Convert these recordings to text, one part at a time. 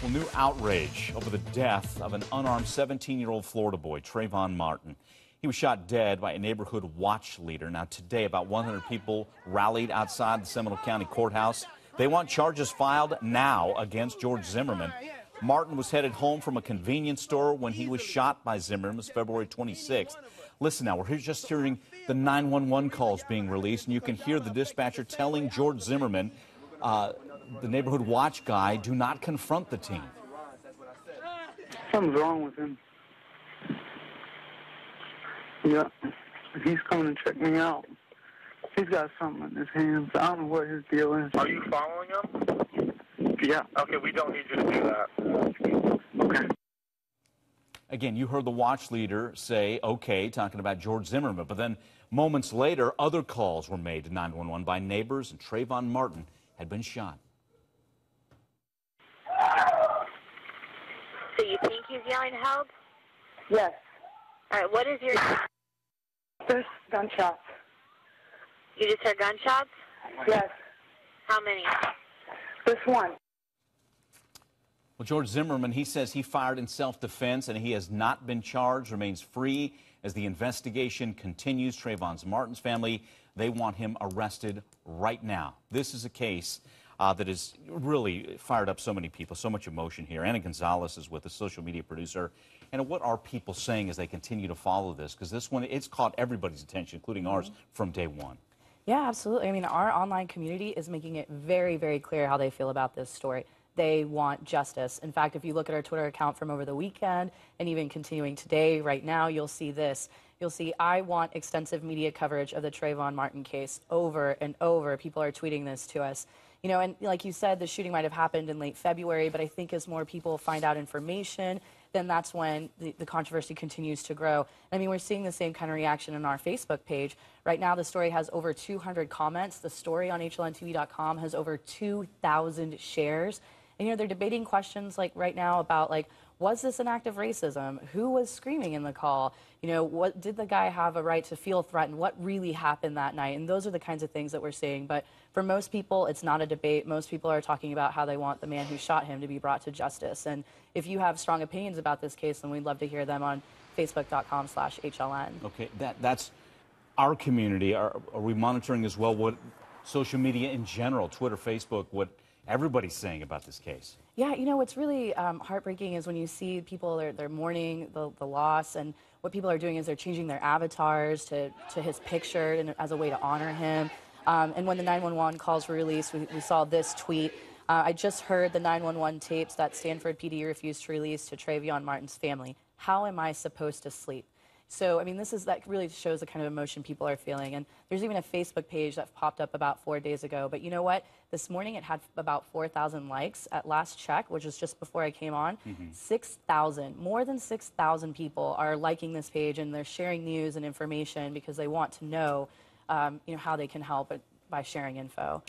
Well, new outrage over the death of an unarmed 17-year-old Florida boy, Trayvon Martin. He was shot dead by a neighborhood watch leader. Now, today, about 100 people rallied outside the Seminole County Courthouse. They want charges filed now against George Zimmerman. Martin was headed home from a convenience store when he was shot by Zimmerman. It was February 26th. Listen now, we're just hearing the 911 calls being released, and you can hear the dispatcher telling George Zimmerman, the neighborhood watch guy, do not confront the teen. Something's wrong with him. Yeah, he's coming to check me out. He's got something in his hands. I don't know what his deal is. Are you following him? Yeah. Okay, we don't need you to do that. Okay. Again, you heard the watch leader say, okay, talking about George Zimmerman. But then moments later, other calls were made to 911 by neighbors, and Trayvon Martin had been shot. So you think he's yelling help? Yes. All right, what is your... There's gunshots. You just heard gunshots? Yes. How many? This one. Well, George Zimmerman, he says he fired in self-defense and he has not been charged, remains free as the investigation continues. Trayvon Martin's family, they want him arrested right now. This is a case that has really fired up so many people, so much emotion here. Anna Gonzalez is with us, social media producer. And what are people saying as they continue to follow this? Because this one, it's caught everybody's attention, including ours, from day one. Yeah, absolutely. I mean, our online community is making it very, very clear how they feel about this story. They want justice. In fact, if you look at our Twitter account from over the weekend and even continuing today, right now, you'll see this. You'll see, I want extensive media coverage of the Trayvon Martin case over and over. People are tweeting this to us. You know, and like you said, the shooting might have happened in late February, but I think as more people find out information, then that's when the controversy continues to grow. I mean, we're seeing the same kind of reaction on our Facebook page. Right now, the story has over 200 comments. The story on HLNTV.com has over 2,000 shares. And, you know, they're debating questions like right now about, like, was this an act of racism? Who was screaming in the call? You know, what did the guy have a right to feel threatened? What really happened that night? And those are the kinds of things that we're seeing. But for most people, it's not a debate. Most people are talking about how they want the man who shot him to be brought to justice. And if you have strong opinions about this case, then we'd love to hear them on Facebook.com/HLN. Okay, that's our community. Are we monitoring as well what social media in general, Twitter, Facebook, what everybody's saying about this case? Yeah, you know, what's really heartbreaking is when you see people, they're mourning the loss, and what people are doing is they're changing their avatars to his picture and as a way to honor him. And when the 911 calls were released, we saw this tweet. I just heard the 911 tapes that Stanford PD refused to release to Trayvon Martin's family. How am I supposed to sleep? So, I mean, that really shows the kind of emotion people are feeling. And there's even a Facebook page that popped up about 4 days ago. But you know what? This morning it had about 4,000 likes at last check, which was just before I came on. 6,000, more than 6,000 people are liking this page, and they're sharing news and information because they want to know, you know, how they can help by sharing info.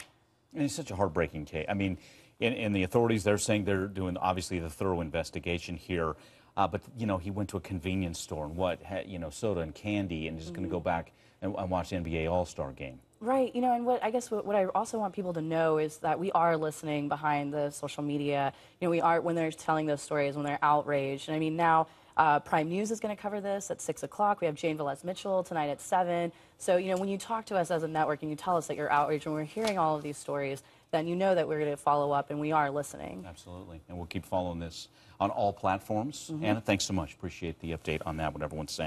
And it's such a heartbreaking case. I mean, in the authorities, they're saying they're doing, obviously, the thorough investigation here. But, you know, he went to a convenience store and you know, soda and candy, and is going to go back and watch the NBA All-Star game. Right. You know, and what I also want people to know is that we are listening behind the social media. You know, we are, when they're telling those stories, when they're outraged. And I mean, now Prime News is going to cover this at 6 o'clock. We have Jane Velez-Mitchell tonight at 7. So, you know, when you talk to us as a network and you tell us that you're outraged and we're hearing all of these stories, then you know that we're going to follow up, and we are listening. Absolutely. And we'll keep following this on all platforms. Anna, thanks so much. Appreciate the update on that, what everyone's saying.